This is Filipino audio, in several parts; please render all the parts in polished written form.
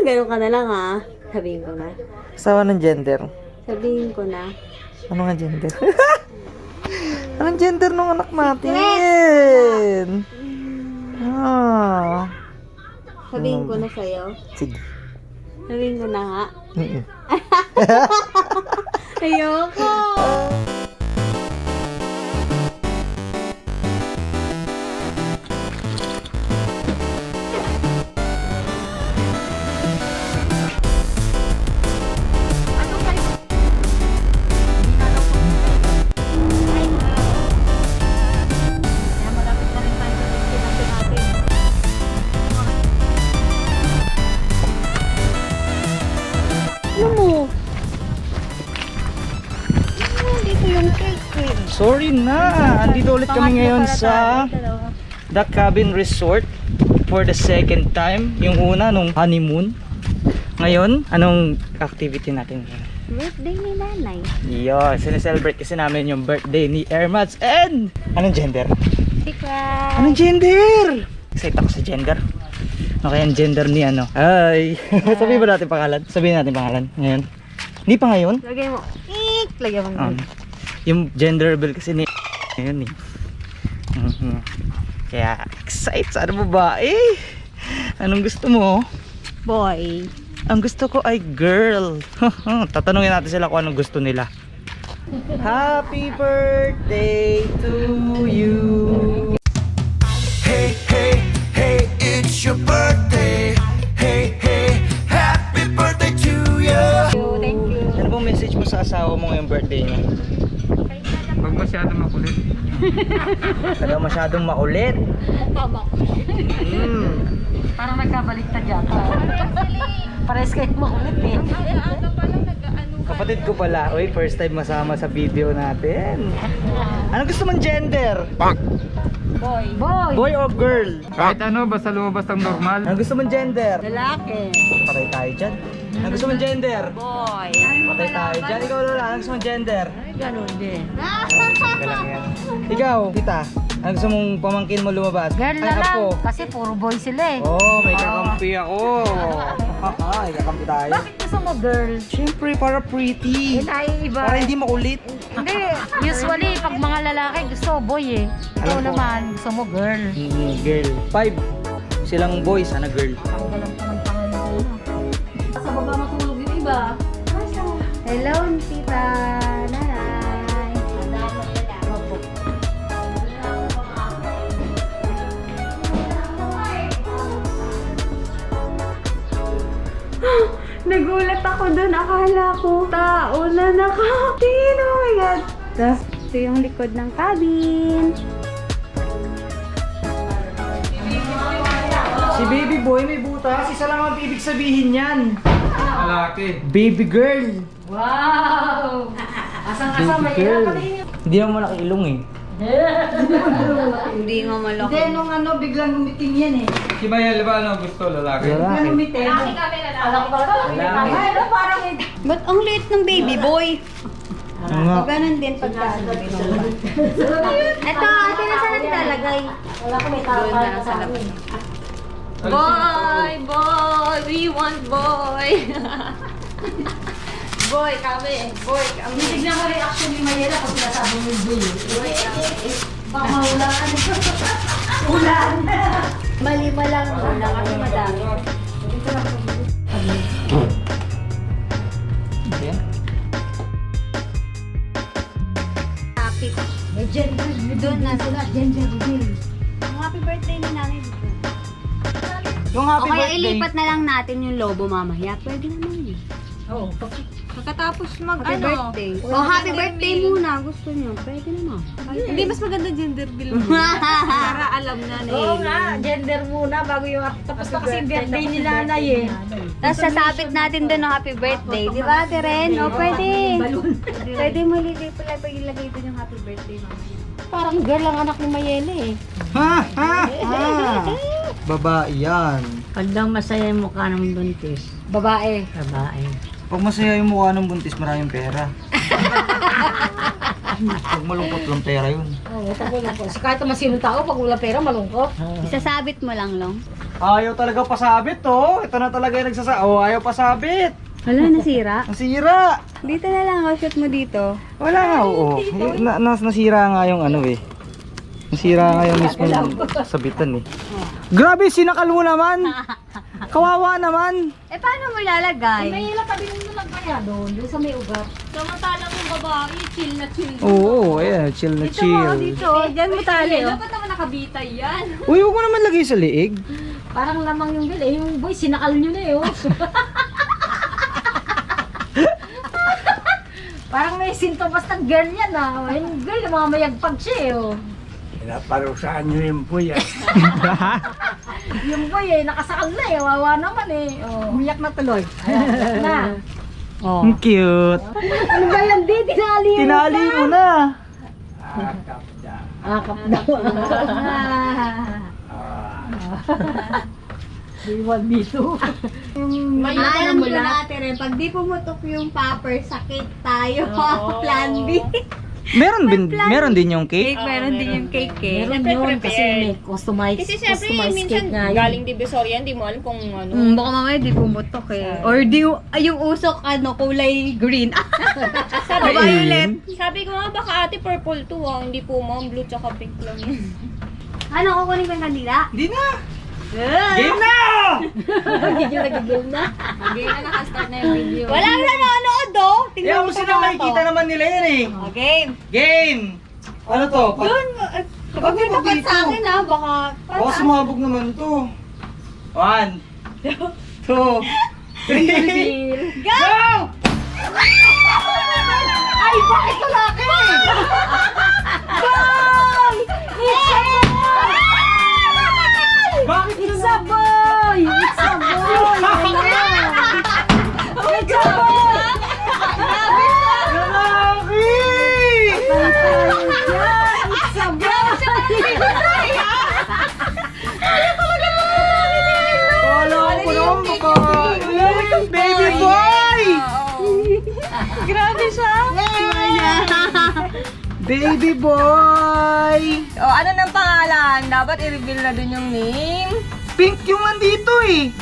Ganun ka na lang ha. Sabihin ko na. Asawa ng gender. Sabihin ko na. Ano nga gender? Anong gender ng anak natin? Ah. Sabihin ko na sa'yo. Sige. Sabihin ko na nga. Mm-mm. Ayoko. Ano mo? Dito yung cake. Sorry na. Andito ulit kami ngayon sa The Cabin Resort for the second time. Yung una nung honeymoon. Ngayon, anong activity natin? Birthday ni nanay. Yo, sineselebrate kasi namin yung birthday ni Ermats and anong gender? Secret. Anong gender? Excited ako sa gender. Ano kaya ang gender ni ano? Ay! Sabihin ba natin pangalan? Sabihin natin pangalan ngayon. Hindi pa ngayon? Lagay mo. Lagay mo. Yung gender reveal kasi ni ngayon eh. Kaya excited sa ano babae. Anong gusto mo? Boy. Ang gusto ko ay girl. Tatanungin natin sila kung anong gusto nila. Happy birthday to you. Hey, hey, hey, it's your birthday. Hey, hey, happy birthday to you. Thank you. Ano bang message mo sa asawa mo ngayong birthday niya? Huwag masyadong makulit. Talaga masyadong makulit. Parang nagkabaliktad yata. Pares kayo makulit eh. Kapatid ko pala. Uy, first time masama sa video natin. Ano gusto mong gender? Boy. Boy. Boy or girl? Kahit ano, basta lumabas ang normal. Ano gusto mong gender? Lalaki. Patay tayo dyan. Ano gusto mong gender? Boy. Patay tayo dyan. Ikaw Lola, ano gusto mong gender? Ganun din. Galang yan. Ikaw, tita, ano gusto mong pamangkin mo lumabas? Girl na Ay, lang. apo. Kasi puro boy sila eh. Oh, may kakampi ako. Ay, kakampi tayo. Bakit gusto mo girl? Siyempre, para pretty. Eh tayo iba. Para hindi makulit. Hindi. Usually, pag mga lalaki gusto boy eh. Ikaw Alam ko. naman, gusto mo girl. Girl. 5. Silang boy, sana girl. Ang galang pa ng pangalan mo. Sa baba matulog yung iba. Hello, tita. Nanay. Opo. Nagulat ako dun. Akala ko tao na nakatingin. Oh my God. Ito yung likod ng cabin. Si baby boy may butas. Isa lang ang ibig sabihin yan. Malaki. Baby girl. Wow! Asang-asang Baby girl. Hindi naman malaki ilong eh. Hindi nga malaki. Hindi, nung ano, biglang gumiting yan eh. Si Mayel ba ano gusto lalaki? Lalaki. Gumiting. Alam ko talaga. Lalaki. Ano, parang Ba't ang liit ng baby boy? Ano nga? Ganun din pagka. Ito, ate na saan naglalagay? wala ko may tao Doon na lang sa labas. Boy! Boy! We want boy! Boy kami! Boy kami! Tignan ko reaction ni Mayela pag sinasabi mo yung Bill. Baka mahulaan. Ulan. Malima lang. Wala kami madami. Ayan. Happy. May gender Doon na sila, gender reveal. Happy birthday ni nanay dito. Yung happy O kaya birthday. ilipat na lang natin yung lobo mamaya. Pwede naman eh. Oo. Pagkatapos mag Happy birthday. O happy birthday muna. Gusto nyo. Pwede naman. Hindi mas maganda gender bill mo. Para alam na na Oo nga, gender muna bago yung tapos na kasi birthday ni nanay eh. Tapos sasabit natin doon ng happy birthday. Di ba, Teren? O pwede. Pwede mo ilagay doon yung happy birthday mamaya. Parang girl ang anak ni Mayela eh. Ha? Ha? Ha? Babae yan. Pag daw masaya yung mukha ng buntis. Babae. Babae. Pag masaya yung mukha ng buntis, maraming pera. Pag malungkot lang pera yun. Oo, pag wala po. So, kahit naman sino tao, pag wala pera, malungkot. Isasabit mo lang, Long. Ayaw talaga pasabit to. Ito na talaga yung Oh, ayaw pasabit. Wala, nasira. Nasira. Dito na lang, shoot mo dito. Wala nga, oo. Nasira nga yung ano eh. Nasira nga yung mismo yung sabitan eh. Grabe, sinakal mo naman. Kawawa naman. Eh, paano mo lalagay? May ilapabinin mo lang kaya doon sa may ugat. Samantalang yung babae, chill na chill. Oo, ayan. Chill na Dito mo, chill. dito. Diyan mo tali, oh. Dapat naman nakabitay yan. Uy, huwag mo naman lagay sa liig. Parang lamang yung bil. Yung boy, sinakal nyo na eh. Oh. Parang may sintomas ng girl yan ah. Yung girl, mamayagpag siya eh. Oh. Pinaparusaan nyo yung buya. Yung boy eh, nakasakal na eh. Wawa naman eh. Oh. Umiyak na tuloy. Ayan, na. Ang cute. Ano ba yan? Di, tinali mo. Tinali mo na. Akap daw. Iwan dito. Alam mo natin rin, pag di pumutok yung popper, sakit tayo. Plan B. Meron din yung cake. Meron din yung cake eh. Meron yun kasi may customized, Kasi syempre, customized minsan cake nga yun. galing Divisoria, hindi mo alam kung ano. Baka mamaya di pumutok eh. Or di yung usok kulay green. Sabi, Violet. sabi ko nga, baka ate purple to hindi po ma'am, blue tsaka pink lang yun. Ano, kukunin ko yung kandila? Hindi na. Game na! Gigil na. Hindi na nakastart na yung video. Walang nanonood oh. Kaya mo sila makikita naman nila yan eh. Game. Game! Ano to? Kapag may tapat sa akin ah, baka... Baka sumabog naman to. 1, 2, 3, Go! Ay, bakit lalaki? Bakit It's a boy! It's a boy! It's a boy! lalaki? It's a boy! Kala ko naman baka... Baby boy! Grabe siya. Baby boy! Oh, ano ng pangalan? Dapat i-reveal na din yung name. Pink yung nandito eh.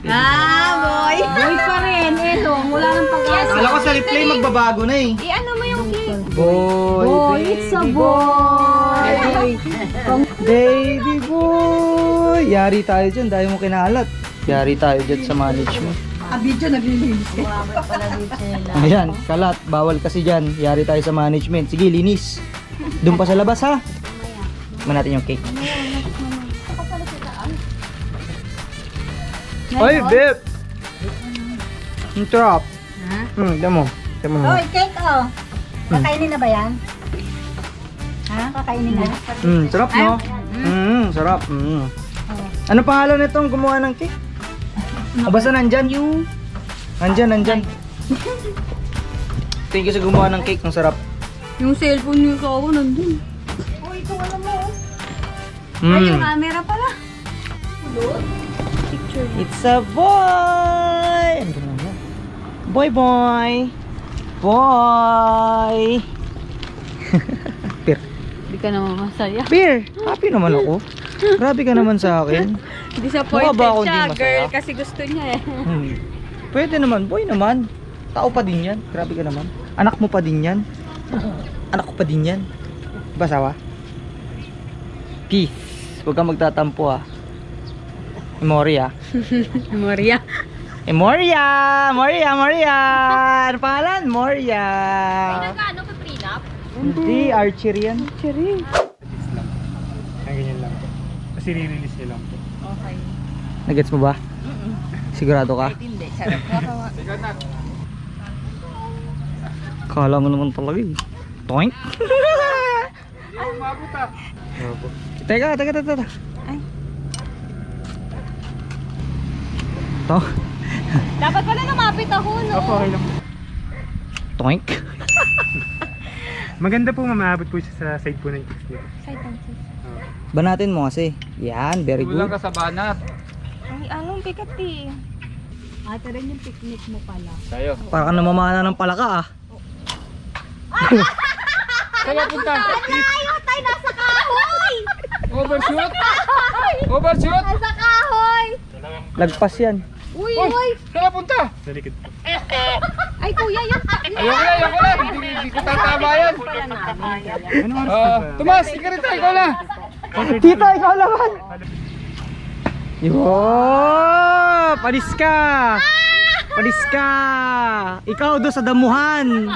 Boy. Boy pa rin. Eto, wala nang pag-asa. Kala ko sa replay magbabago na eh. I-ano mo yung cake. Boy, Boy, it's a boy! Baby boy! Yari tayo dyan, dahil mo kinalat. Yari tayo dyan sa management. Video naglilinis. Ayan, kalat. Bawal kasi dyan. Yari tayo sa management. Sige, linis. Doon pa sa labas ha. Tignan natin yung cake. Oy, babe! Ang trap. Damo. Damo mo. Hoy, cake oh! Kakainin na ba yan? Ha? Kakainin na? Sarap no? Sarap. Ano pangalan nitong gumawa ng cake? Basta nandyan. Nandyan. Thank you sa gumawa ng cake. Ang sarap. Yung cellphone niyo sa ako nandun. Ay, yung camera pala. It's a boy! Ano ba naman? Boy! Pir. Hindi ka naman masaya. Pir! Happy naman ako. Grabe ka naman sa akin. Disappointed Mukha ba ako siya. hindi masaya? Girl, kasi gusto niya eh. Pwede naman. Boy naman. Tao pa din yan. Grabe ka naman. Anak mo pa din yan. Anak ko pa din yan. Basawa? Peace. Huwag kang magtatampo ah. Emoria. Maria. Moria! Ano pangalan? Moria! Nagkaano pa prenup? Hindi, archery yan. Ang ganyan lang po. Kasi re-release nyo lang po. Okay. Nagets mo ba? Sigurado ka? Hindi, sarap. Kala mo naman talaga eh. Toink! Teka. Ay. To. Dapat pala lumapit ako, no? Opo, okay lang po. Toink! Maganda po mamaabot po siya sa side po ng chicks dito. Banatin mo kasi. Yan, very Kulang good. ka sa banat. Ay, anong bigat eh? Ate rin yung picnic mo pala. Tayo. Para ka namamana ng palaka ah. Kaya punta. Ayaw tayo nasa kahoy! Overshoot? Overshoot? Sa kahoy! Lagpas yan. Uy, uy! Saan punta? Sa likod po. Ay, kuya, yun. Ayoko na. Hindi ko tatama yan. Ano oras na ba? Tomas, sige rin tayo. Ikaw na. Tita, ikaw naman! Yo! Palis ka! Palis ka! Ikaw doon sa damuhan!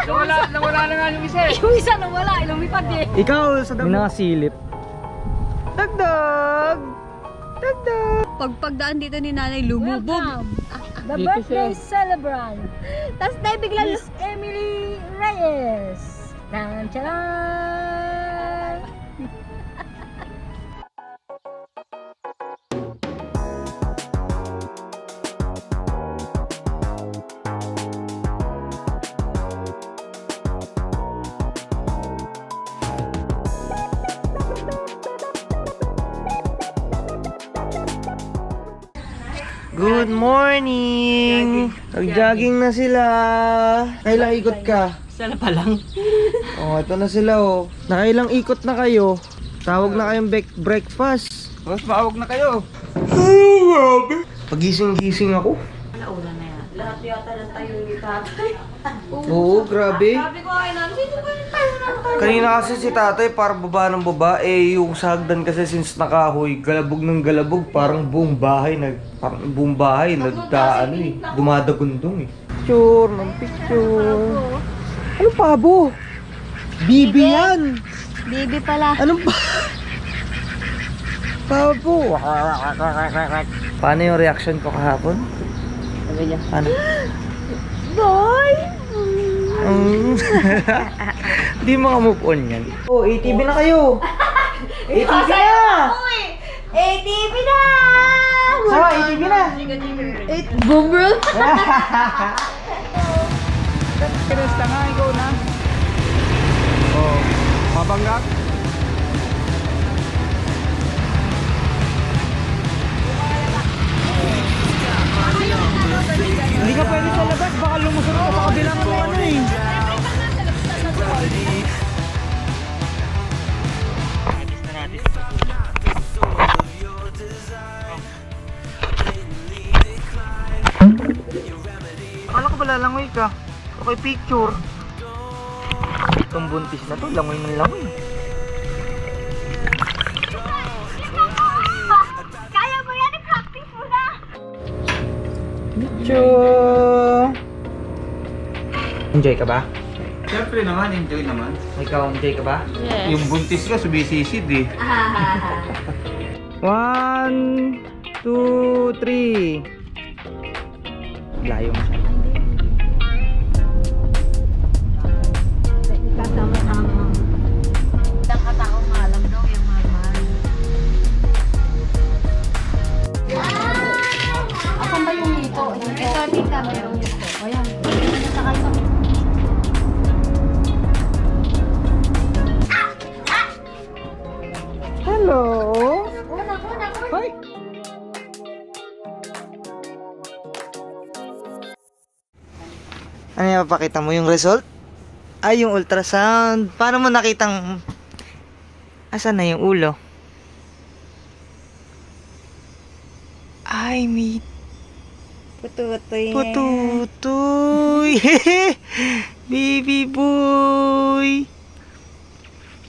Nawala na nga yung isa eh. Yung isa na wala, lumipad eh. Ikaw sa damuhan! Nakasilip. Dagdag! Dagdag! Pagdaan dito ni nanay, lumubog. The birthday celebrant. Tapos tayo bigla Miss Emily Reyes. Tcharan! Good morning! Nag-jogging na sila. Kailang ikot ka? Sana pa lang. Oh, ito na sila oh. Nakailang ikot na kayo. Tawag na kayong breakfast. Mas maawag na kayo. Pagising-gising ako. Lahat yata ng tayo ni tatay. Oo, grabe. Sabi ko ay nandito ba yung tayo ng Kanina kasi si tatay parang baba ng baba. Eh, yung sa hagdan kasi since nakahoy, galabog ng galabog. Parang buong bahay, nagdaan eh. Dumadagundong eh. Picture, ng picture. Ano pabo? Bibi yan! Baby pala. Anong pa? Pabo! Paano yung reaction ko kahapon? Sabi niya. Ano? Boy! Di maka-move on yan. Oh, ATV na kayo! ATV na! ATV na! Sarah, ATV na! Boom bro! Kinesta nga, ikaw na. Oh, mabanggak. Hindi ka pwede sa labas, baka lumusot ka sa kabilang mo ano eh. Akala ko pala langoy ka. Okay, picture. Itong buntis na to, langoy ng langoy. Kaya mo yan, i-practice mo na! Picture! Enjoy ka ba? Siyempre naman, enjoy naman. Ikaw, enjoy ka ba? Yung buntis ko, subisisid eh. 1, 2, 3. Layo mo siya. Asan ba yung nito? Ito, tita, mayroong nito. O yan. Saka ito. Hello! Hi! Ano yung papakita mo? Yung result? Ay, yung ultrasound. Paano mo nakitang... Asan na yung ulo? Ay, may... Pututoy. Pututoy! Baby boy!